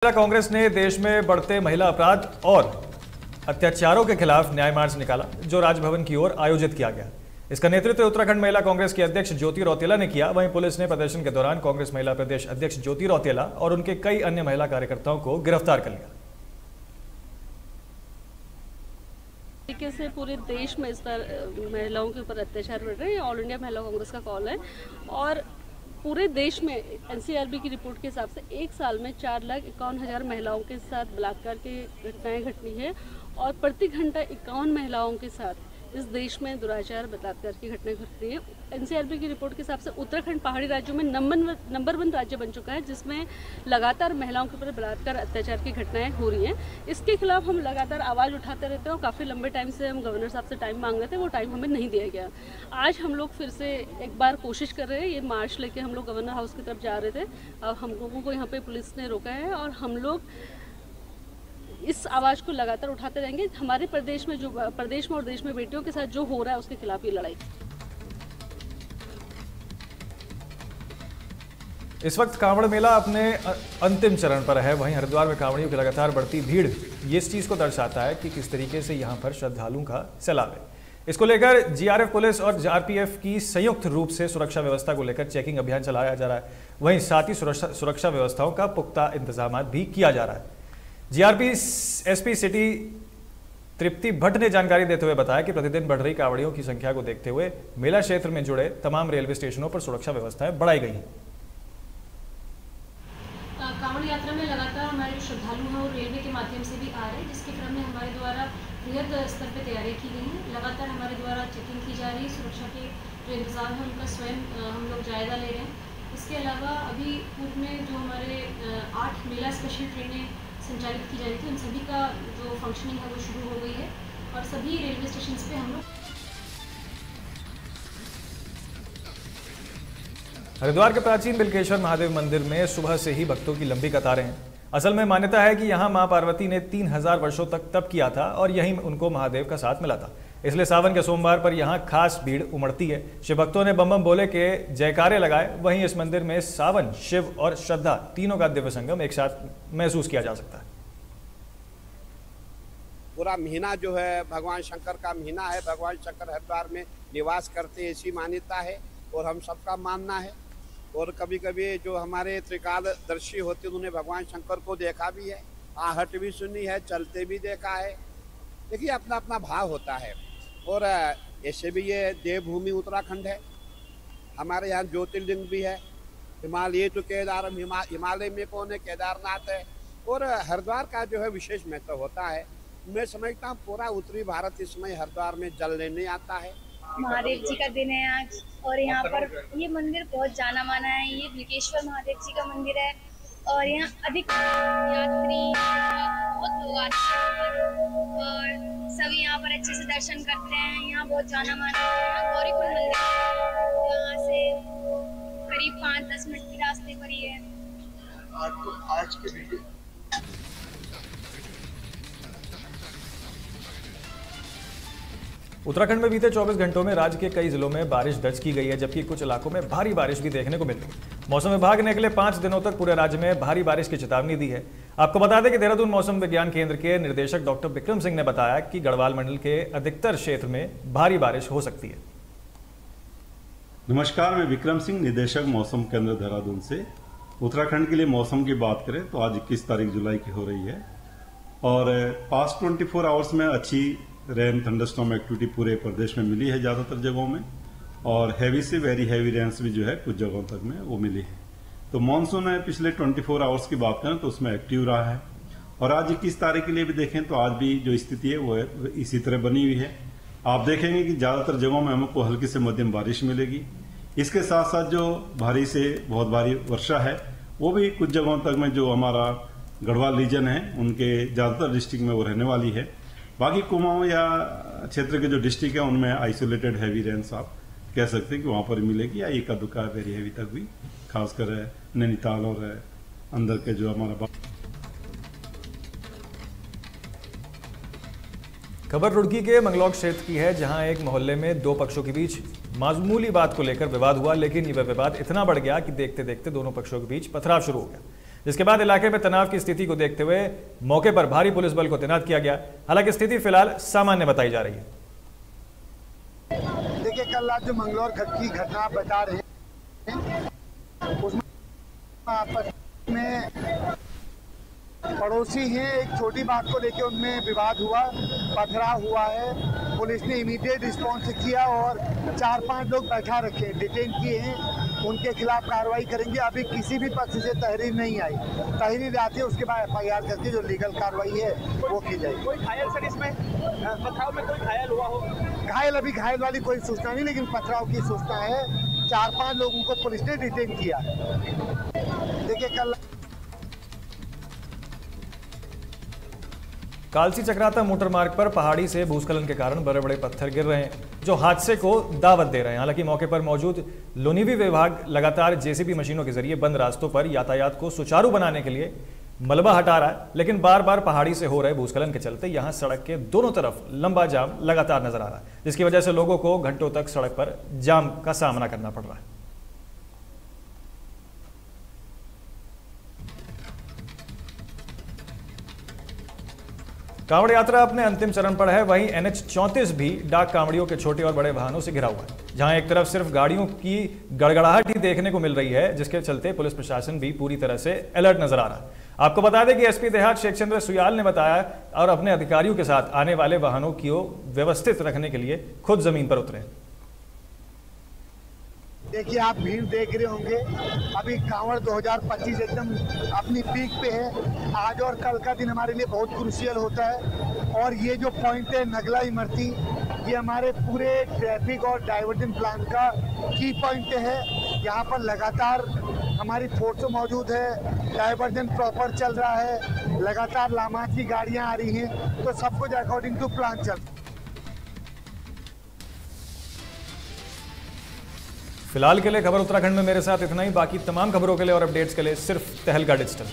कांग्रेस ने देश में बढ़ते महिला अपराध और अत्याचारों के खिलाफ न्याय मार्च निकाला, जो राजभवन की ओर आयोजित किया गया। इसका नेतृत्व उत्तराखंड महिला कांग्रेस की अध्यक्ष ज्योति रौतेला ने किया। वहीं पुलिस ने प्रदर्शन के दौरान कांग्रेस महिला प्रदेश अध्यक्ष ज्योति रौतेला और उनके कई अन्य महिला कार्यकर्ताओं को गिरफ्तार कर लिया। तरीके से पूरे देश में इस पर महिलाओं के ऊपर अत्याचार बढ़ रहे हैं। ऑल इंडिया महिला कांग्रेस का कॉल है और पूरे देश में एनसीआरबी की रिपोर्ट के हिसाब से एक साल में 4,51,000 महिलाओं के साथ बलात्कार की घटनाएं घटनी है और प्रति घंटा 51 महिलाओं के साथ इस देश में दुराचार बलात्कार की घटनाएं घट रही है। एनसीआरबी की रिपोर्ट के हिसाब से उत्तराखंड पहाड़ी राज्यों में नंबर 1 राज्य बन चुका है, जिसमें लगातार महिलाओं के ऊपर बलात्कार अत्याचार की घटनाएं हो रही हैं। इसके खिलाफ हम लगातार आवाज़ उठाते रहते हैं और काफ़ी लंबे टाइम से हम गवर्नर साहब से टाइम मांग रहे थे, वो टाइम हमें नहीं दिया गया। आज हम लोग फिर से एक बार कोशिश कर रहे हैं। ये मार्च लेके हम लोग गवर्नर हाउस की तरफ जा रहे थे। अब हम लोगों को यहाँ पे पुलिस ने रोका है और हम लोग इस आवाज़ को लगातार उठाते रहेंगे। हमारे प्रदेश में और देश में बेटियों के साथ जो हो रहा है उसके खिलाफ ये लड़ाई। इस वक्त कांवड़ मेला अपने अंतिम चरण पर है। वहीं हरिद्वार में कांवड़ियों की लगातार बढ़ती भीड़ ये इस चीज को दर्शाता है कि किस तरीके से यहां पर श्रद्धालुओं का सैलाब है। इसको लेकर जीआरएफ पुलिस और आरपीएफ की संयुक्त रूप से सुरक्षा व्यवस्था को लेकर चेकिंग अभियान चलाया जा रहा है। वहीं साथ ही सुरक्षा व्यवस्थाओं का पुख्ता इंतजाम भी किया जा रहा है। GRP SP city Tripti Bhatt ने जानकारी देते हुए बताया कि प्रतिदिन बढ़ रही कांवड़ियों की संख्या को देखते हुए मेला क्षेत्र में जुड़े तमाम रेलवे स्टेशनों पर सुरक्षा व्यवस्थाएं बढ़ाई गई हैं। कांवड़ यात्रा में लगातार हमारे जो श्रद्धालु हैं वो रेलवे के माध्यम से भी आ रहे हैं, जिसके क्रम में हमारे द्वारा बृहद स्तर पर तैयारी की गई है। लगातार हमारे द्वारा चेकिंग की जा रही है। सुरक्षा के जो इंतजाम है उनका स्वयं हम लोग जायजा ले रहे हैं। इसके अलावा अभी पूर्व में जो हमारे 8 मेला स्पेशल ट्रेनें संचालित की जा रही थी, उन सभी का जो फंक्शनिंग है वो शुरू हो गई है और सभी रेलवे स्टेशन पे हम लोग। हरिद्वार के प्राचीन बिल्केश्वर महादेव मंदिर में सुबह से ही भक्तों की लंबी कतारें हैं। असल में मान्यता है कि यहां मां पार्वती ने 3000 वर्षों तक तप किया था और यहीं उनको महादेव का साथ मिला था। इसलिए सावन के सोमवार पर यहां खास भीड़ उमड़ती है। शिव भक्तों ने बम बम बोले के जयकारे लगाए। वहीं इस मंदिर में सावन, शिव और श्रद्धा तीनों का दिव्य संगम एक साथ महसूस किया जा सकता है। पूरा महीना जो है भगवान शंकर का महीना है। भगवान शंकर हरिद्वार में निवास करते हैं, ऐसी मान्यता है और हम सबका मानना है। और कभी कभी जो हमारे त्रिकालदर्शी होते हैं उन्होंने भगवान शंकर को देखा भी है, आहट भी सुनी है, चलते भी देखा है। देखिए अपना अपना भाव होता है। और ऐसे भी ये देवभूमि उत्तराखंड है। हमारे यहाँ ज्योतिर्लिंग भी है। हिमालय तो हिमालय में कौन है, केदारनाथ है। और हरिद्वार का जो है विशेष महत्व होता है। मैं समझता हूँ पूरा उत्तरी भारत इस समय हरिद्वार में जल लेने आता है। महादेव जी का दिन है आज और यहाँ पर ये मंदिर बहुत जाना माना है। ये बिल्केश्वर महादेव जी का मंदिर है और यहाँ अधिक यात्री बहुत लोग आते हैं और सभी यहाँ पर अच्छे से दर्शन करते हैं। यहाँ बहुत जाना माना है। गौरीकुंड मंदिर यहाँ से करीब 5-10 मिनट के रास्ते पर ही है। आज के वीडियो उत्तराखंड में बीते 24 घंटों में राज्य के कई जिलों में बारिश दर्ज की गई है, जबकि कुछ इलाकों में भारी बारिश भी देखने को मिली। मौसम विभाग ने अगले 5 दिनों तक पूरे राज्य में भारी बारिश की चेतावनी दी है। आपको बता दें कि देहरादून मौसम विज्ञान केंद्र के निदेशक डॉक्टर विक्रम सिंह ने बताया कि गढ़वाल मंडल के अधिकतर क्षेत्र में भारी बारिश हो सकती है। नमस्कार, मैं विक्रम सिंह, निदेशक मौसम केंद्र देहरादून से। उत्तराखंड के लिए मौसम की बात करें तो आज 21 तारीख जुलाई की हो रही है और पास्ट 24 आवर्स में अच्छी रेन थंडरस्टॉर्म एक्टिविटी पूरे प्रदेश में मिली है ज़्यादातर जगहों में और हैवी से वेरी हैवी रेन्स भी जो है कुछ जगहों तक में वो मिली है। तो मानसून है पिछले 24 आवर्स की बात करें तो उसमें एक्टिव रहा है और आज 21 तारीख के लिए भी देखें तो आज भी जो स्थिति है वो इसी तरह बनी हुई है। आप देखेंगे कि ज़्यादातर जगहों में हमको हल्की से मध्यम बारिश मिलेगी। इसके साथ साथ जो भारी से बहुत भारी वर्षा है वो भी कुछ जगहों तक में जो हमारा गढ़वाल रीजन है उनके ज़्यादातर डिस्ट्रिक्ट में वो रहने वाली है। बाकी कुमाऊं या क्षेत्र के जो डिस्ट्रिक्ट है उनमें आइसोलेटेड हैवी रेन्स आप कह सकते हैं कि वहां पर मिलेगी या एका दुका वेरी हैवी तक भी, खासकर नैनीताल और अंदर के जो हमारा। खबर रुड़की के मंगलौर क्षेत्र की है, जहां एक मोहल्ले में 2 पक्षों के बीच मामूली बात को लेकर विवाद हुआ, लेकिन यह विवाद इतना बढ़ गया कि देखते देखते दोनों पक्षों के बीच पथराव शुरू हो गया। जिसके बाद इलाके में तनाव की स्थिति को देखते हुए मौके पर भारी पुलिस बल को तैनात किया गया। हालांकि स्थिति फिलहाल सामान्य बताई जा रही है। देखिए, कल रात जो मंगलौर की घटना आप बता रहे हैं, उसमें आपस में पड़ोसी हैं, एक छोटी बात को लेकर उनमें विवाद हुआ, पथराव हुआ है। पुलिस ने इमीडिएट रिस्पॉन्स किया और 4-5 लोग बैठा रखे हैं, डिटेन किए हैं, उनके खिलाफ कार्रवाई करेंगे। अभी किसी भी पक्ष से तहरीर नहीं आई, तहरीर आती है उसके बाद FIR करके जो लीगल कार्रवाई है वो की जाएगी। कोई घायल सर इसमें पथराव में कोई घायल हुआ हो? अभी घायल वाली कोई सूचना नहीं, लेकिन पथराव की सूचना है। 4-5 लोगों को पुलिस ने डिटेन किया है। देखिए, कल कालसी चक्राता मोटर मार्ग पर पहाड़ी से भूस्खलन के कारण बड़े बड़े पत्थर गिर रहे हैं, जो हादसे को दावत दे रहे हैं। हालांकि मौके पर मौजूद लोनीवी विभाग लगातार JCB मशीनों के जरिए बंद रास्तों पर यातायात को सुचारू बनाने के लिए मलबा हटा रहा है, लेकिन बार बार पहाड़ी से हो रहे भूस्खलन के चलते यहां सड़क के दोनों तरफ लंबा जाम लगातार नजर आ रहा है, जिसकी वजह से लोगों को घंटों तक सड़क पर जाम का सामना करना पड़ रहा है। कांवड़ यात्रा अपने अंतिम चरण पर है। वहीं NH 34 भी डाक कांवड़ियों के छोटे और बड़े वाहनों से घिरा हुआ है, जहां एक तरफ सिर्फ गाड़ियों की गड़गड़ाहट ही देखने को मिल रही है, जिसके चलते पुलिस प्रशासन भी पूरी तरह से अलर्ट नजर आ रहा है। आपको बता दें कि SP देहात शेखचंद्र सुयाल ने बताया और अपने अधिकारियों के साथ आने वाले वाहनों को व्यवस्थित रखने के लिए खुद जमीन पर उतरे। देखिए, आप भीड़ देख रहे होंगे, अभी कांवड़ 2025 एकदम अपनी पीक पे है। आज और कल का दिन हमारे लिए बहुत क्रूशियल होता है और ये जो पॉइंट है नगला इमरती, ये हमारे पूरे ट्रैफिक और डाइवर्जन प्लान का की पॉइंट है। यहाँ पर लगातार हमारी फोर्स मौजूद है, डाइवर्जन प्रॉपर चल रहा है, लगातार लामाज की गाड़ियाँ आ रही हैं, तो सब कुछ अकॉर्डिंग टू प्लान चल। फिलहाल के लिए खबर उत्तराखंड में मेरे साथ इतना ही। बाकी तमाम खबरों के लिए और अपडेट्स के लिए सिर्फ तहलका डिजिटल।